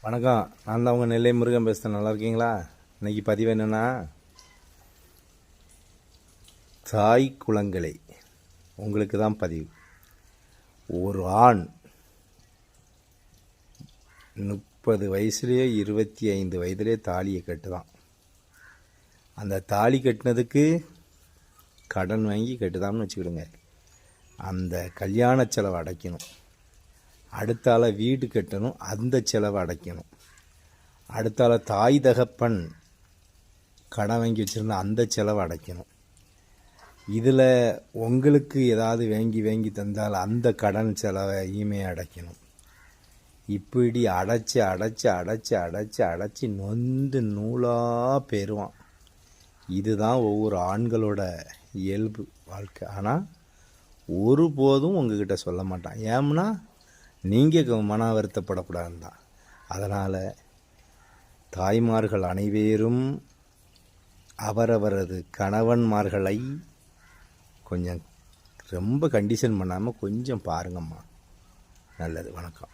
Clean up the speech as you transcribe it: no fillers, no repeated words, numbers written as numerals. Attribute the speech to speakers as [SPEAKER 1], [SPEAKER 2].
[SPEAKER 1] வணக்கம். நான் தான் உங்கள் நெல்லை முருகன் பேசுகிறேன். நல்லா இருக்கீங்களா? இன்றைக்கி பதிவு என்னென்னா, தாய் குலங்களை உங்களுக்கு தான் பதிவு. ஒரு ஆண் 30 வயசுலேயே 25 வயதுலேயே தாலியை கட்டுதான். அந்த தாலி கட்டினதுக்கு கடன் வாங்கி கட்டுதான்னு வச்சுக்கிடுங்க. அந்த கல்யாண செலவை அடைக்கணும். அடுத்தால வீடு கட்டணும், அந்த செலவை அடைக்கணும். அடுத்தால தாய் தகப்பன் கடன் வாங்கி வச்சுருந்தா அந்த செலவை அடைக்கணும். இதில் உங்களுக்கு ஏதாவது வாங்கி தந்தால் அந்த கடன் செலவை அடைக்கணும். இப்படி அடைச்சி நொந்து நூலாக பெறுவான். இதுதான் ஒவ்வொரு ஆண்களோட இயல்பு வாழ்க்கை. ஆனால் ஒருபோதும் உங்ககிட்ட சொல்ல மாட்டான். ஏம்னா நீங்கள் மன வருத்தப்படக்கூடாதுன்னு தான். அதனால் தாய்மார்கள் அனைவரும் அவரவரது கணவன்மார்களை கொஞ்சம் ரொம்ப கண்டிஷன் பண்ணாமல் கொஞ்சம் பாருங்கம்மா. நல்லது. வணக்கம்.